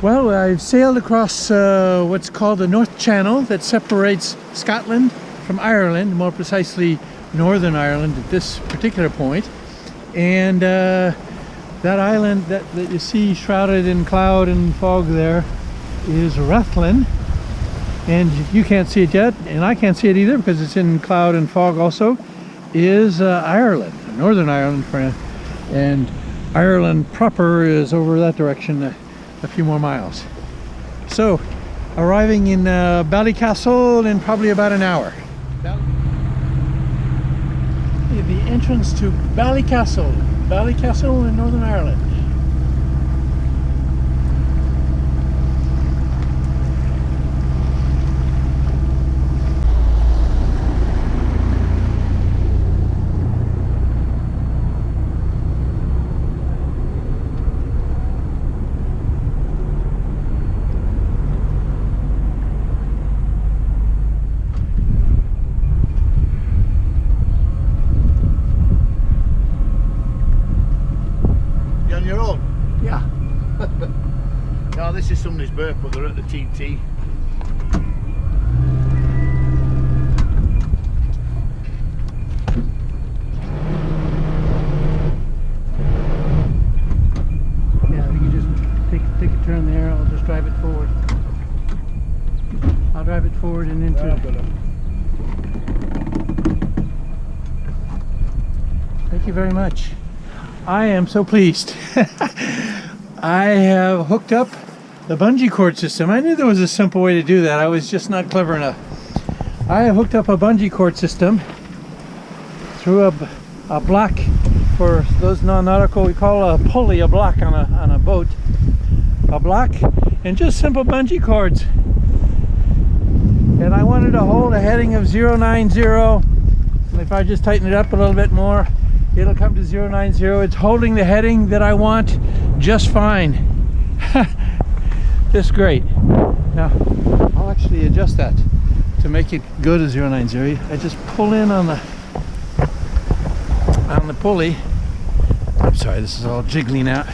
Well, I've sailed across what's called the North Channel that separates Scotland from Ireland, more precisely Northern Ireland at this particular point. And that island that you see shrouded in cloud and fog there is Rathlin. And you can't see it yet, and I can't see it either because it's in cloud and fog also, is Ireland, Northern Ireland. And Ireland proper is over that direction a few more miles. So, arriving in Ballycastle in probably about an hour. The entrance to Ballycastle in Northern Ireland. No, this is somebody's berth, but they're at the TT. Yeah, we can just take a turn there. I'll just drive it forward. I'll drive it forward and into it. Thank you very much. I am so pleased. I have hooked up the bungee cord system. I knew there was a simple way to do that. I was just not clever enough. I have hooked up a bungee cord system through a block. For those non-nautical, we call a pulley a block on a boat. A block and just simple bungee cords. And I wanted to hold a heading of 090. And if I just tighten it up a little bit more, it'll come to 090. It's holding the heading that I want just fine. Just great. Now, I'll actually adjust that to make it go to 090. I just pull in on the pulley. I'm sorry, this is all jiggly now.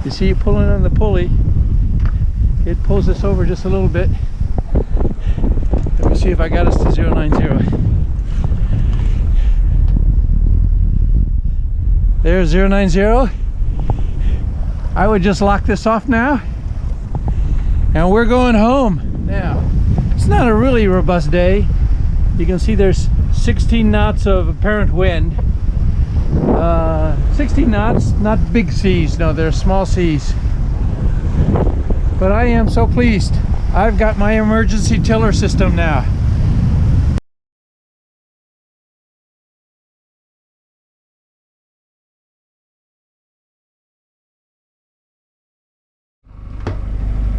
You see, pulling on the pulley, it pulls us over just a little bit. Let me see if I got us to 090. There's 090. I would just lock this off now. And we're going home now. It's not a really robust day. You can see there's 16 knots of apparent wind. 16 knots, not big seas, no, they're small seas. But I am so pleased. I've got my emergency tiller system now.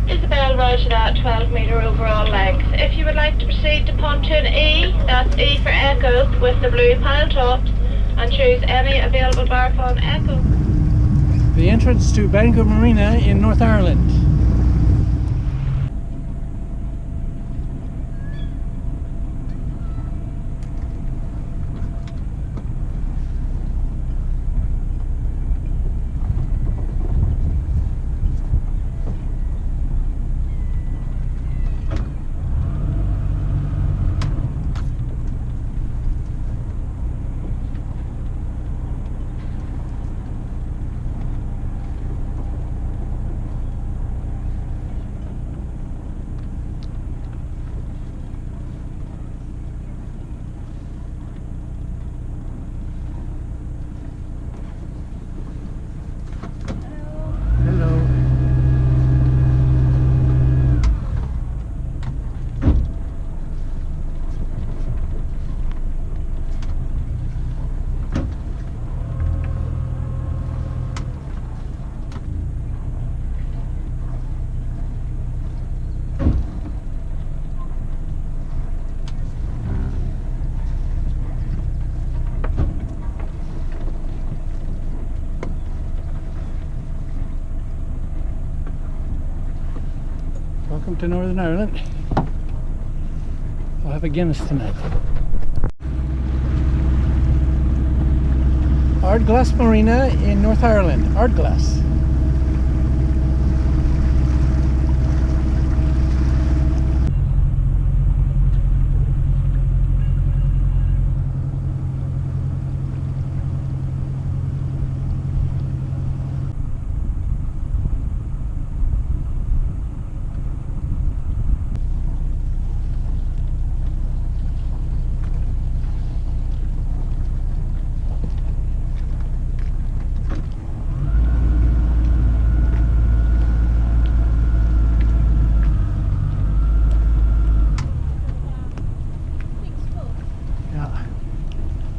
Isabel Roger at 12 metre overall length. If you would like to proceed to pontoon E, that's E for Echo, with the blue pile tops, and choose any available berth on Echo. The entrance to Bangor Marina in North Ireland. Welcome to Northern Ireland. I'll have a Guinness tonight. Ardglass Marina in North Ireland. Ardglass.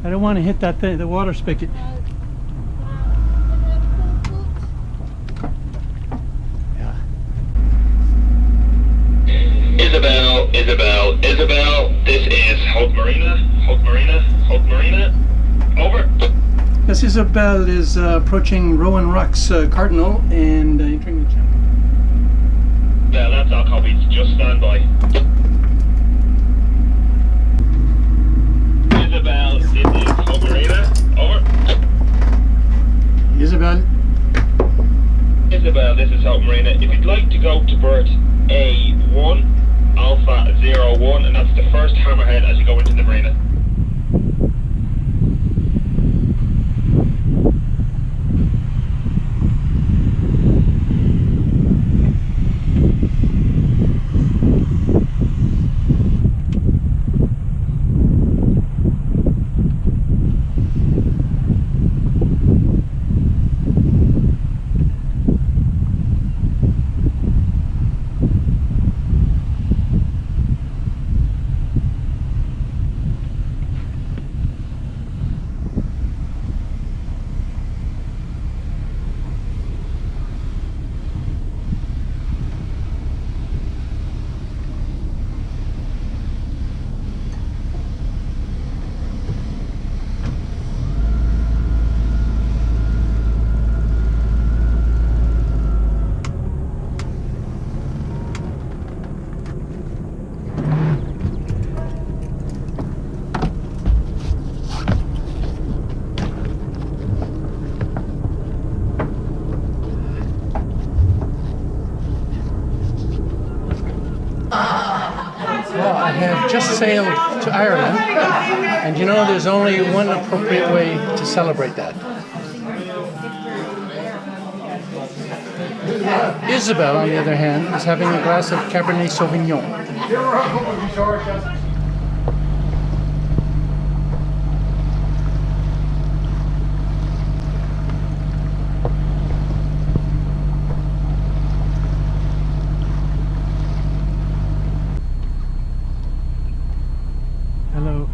I don't want to hit that thing, the water spigot. Yeah. Isabel, Isabel, Isabel, this is Hope Marina, Hope Marina, Hope Marina, over. Yes, Isabel is approaching Rowan Rocks Cardinal and entering the channel. Yeah, that's all copies, just stand by. Isabel, this is Hope Marina, over. Isabel. Isabel, this is Hope Marina. If you'd like to go to berth A1, Alpha 01, and that's the first hammerhead as you go into the marina. Well, I have just sailed to Ireland, and you know there's only one appropriate way to celebrate that. Isabel, on the other hand, is having a glass of Cabernet Sauvignon. Hello.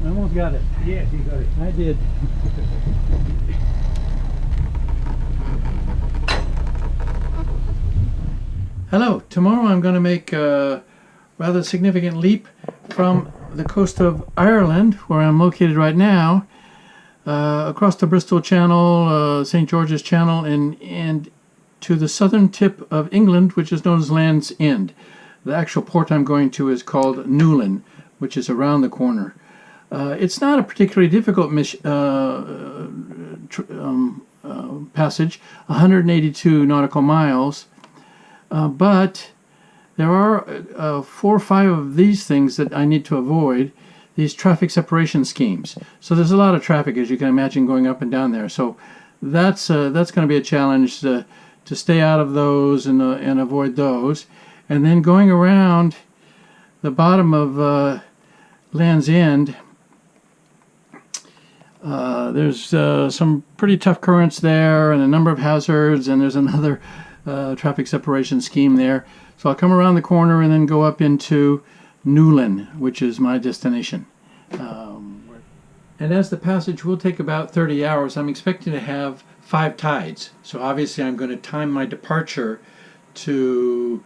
I almost got it. Yes, you got it. I did. Hello. Tomorrow I'm going to make a rather significant leap from the coast of Ireland, where I'm located right now, across the Bristol Channel, St. George's Channel, and to the southern tip of England, which is known as Land's End. The actual port I'm going to is called Newlyn, which is around the corner. It's not a particularly difficult passage, 182 nautical miles, but there are 4 or 5 of these things that I need to avoid, these traffic separation schemes. So there's a lot of traffic, as you can imagine, going up and down there. So that's going to be a challenge to stay out of those and avoid those. And then going around the bottom of Land's End, there's some pretty tough currents there and a number of hazards, and there's another traffic separation scheme there. So I'll come around the corner and then go up into Newlyn, which is my destination. And as the passage will take about 30 hours, I'm expecting to have 5 tides. So obviously I'm going to time my departure so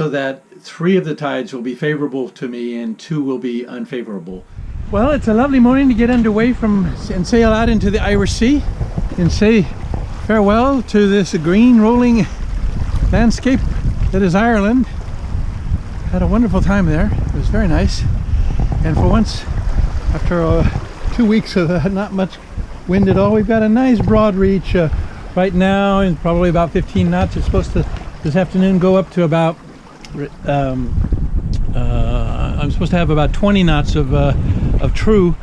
that 3 of the tides will be favorable to me and 2 will be unfavorable. Well, it's a lovely morning to get underway and sail out into the Irish Sea and say farewell to this green rolling landscape that is Ireland. Had a wonderful time there. It was very nice. And for once, after 2 weeks of not much wind at all, we've got a nice broad reach right now, and probably about 15 knots. It's supposed to this afternoon go up to about I'm supposed to have about 20 knots of true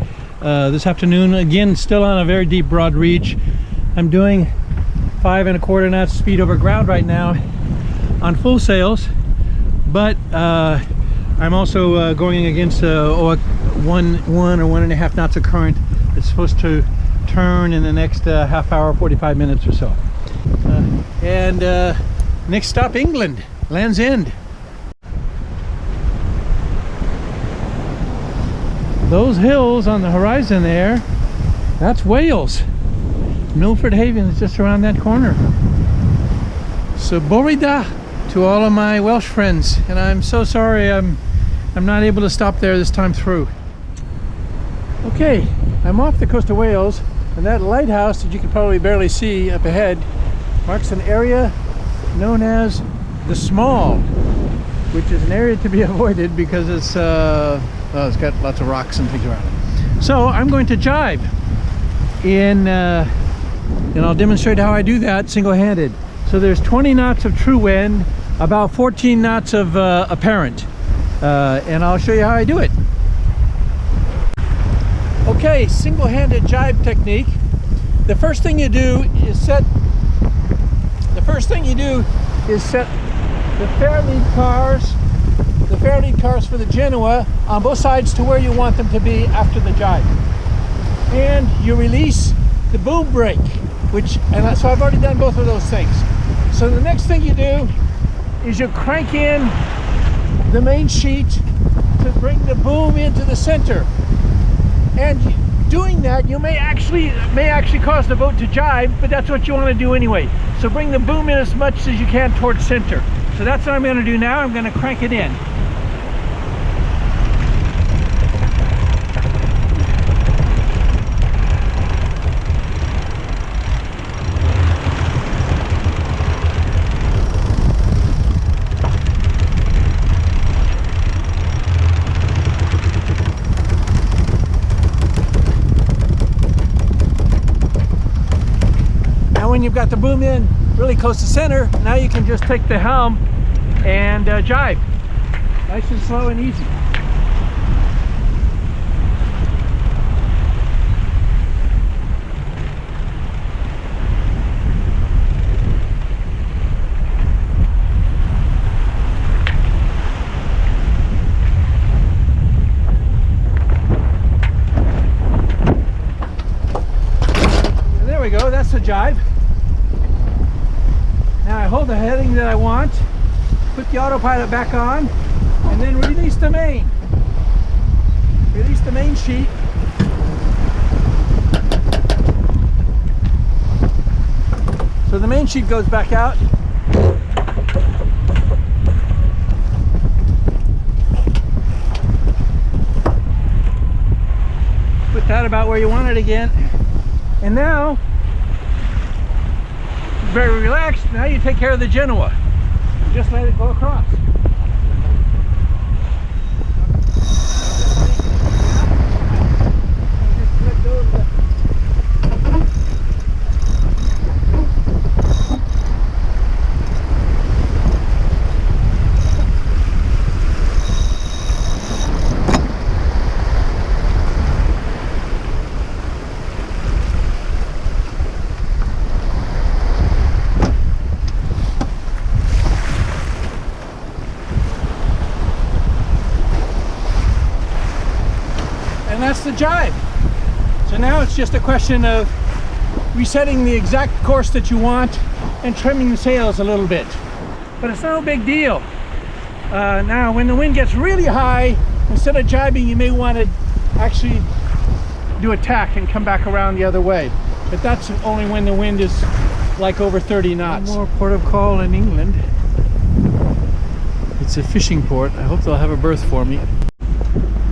this afternoon. Again, still on a very deep broad reach. I'm doing 5 1/4 knots speed over ground right now on full sails, but I'm also going against 1 or 1.5 knots of current. It's supposed to turn in the next half hour, 45 minutes or so. Next stop, England, Land's End. Those hills on the horizon there, that's Wales. Milford Haven is just around that corner. So Borida to all of my Welsh friends, and I'm so sorry I'm not able to stop there this time through. Okay, I'm off the coast of Wales, and that lighthouse that you can probably barely see up ahead marks an area known as the Small, which is an area to be avoided because it's it's got lots of rocks and things around it. So I'm going to jibe and I'll demonstrate how I do that single-handed. So there's 20 knots of true wind, about 14 knots of apparent, and I'll show you how I do it. Okay, single-handed jibe technique. The first thing you do is set the fair lead cars for the Genoa on both sides to where you want them to be after the jibe, and you release the boom brake, so I've already done both of those things. So the next thing you do is you crank in the main sheet to bring the boom into the center, and doing that you may actually cause the boat to jibe, but that's what you want to do anyway. So bring the boom in as much as you can towards center. So that's what I'm going to do now. I'm going to crank it in. When you've got the boom in really close to center, now you can just take the helm and jibe. Nice and slow and easy. And there we go, that's the jibe. Now I hold the heading that I want, put the autopilot back on, and then release the main. Release the main sheet. So the main sheet goes back out. Put that about where you want it again. And now, very relaxed. Now you take care of the Genoa. Just let it go across. And that's the jibe. So now it's just a question of resetting the exact course that you want and trimming the sails a little bit. But it's no big deal. Now when the wind gets really high, instead of jibing, you may want to actually do a tack and come back around the other way. But that's only when the wind is like over 30 knots. One more port of call in England. It's a fishing port. I hope they'll have a berth for me.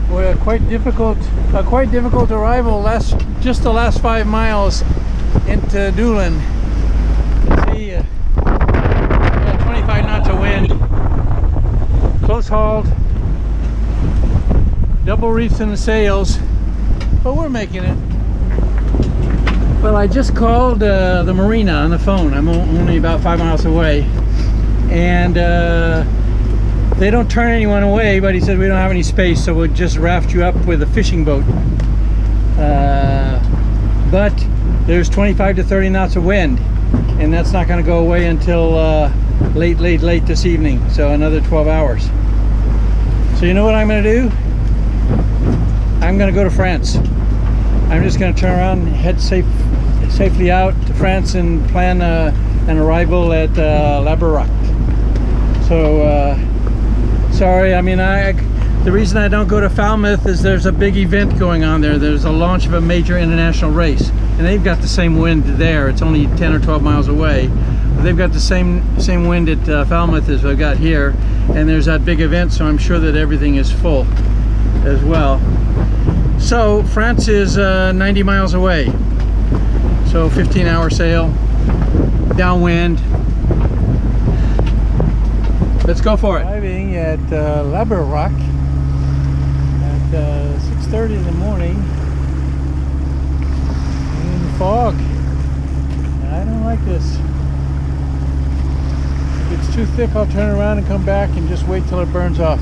Boy, a quite difficult arrival. Just the last 5 miles into Doolin. See, 25 knots of wind. Close hauled. Double reefs in the sails, but we're making it. Well, I just called the marina on the phone. I'm only about 5 miles away, and they don't turn anyone away, but he said we don't have any space, so we'll just raft you up with a fishing boat. But there's 25 to 30 knots of wind, and that's not going to go away until late this evening, so another 12 hours. So you know what I'm going to do? I'm going to go to France. I'm just going to turn around and head safely out to France and plan an arrival at La Baroque. So sorry, I mean, the reason I don't go to Falmouth is there's a big event going on there. There's a launch of a major international race, and they've got the same wind there. It's only 10 or 12 miles away. But they've got the same wind at Falmouth as I've got here, and there's that big event, so I'm sure that everything is full as well. So France is 90 miles away, so 15-hour sail, downwind. Let's go for it. Arriving at La Baroque at 6:30 in the morning in fog. I don't like this. If it's too thick, I'll turn around and come back and just wait till it burns off.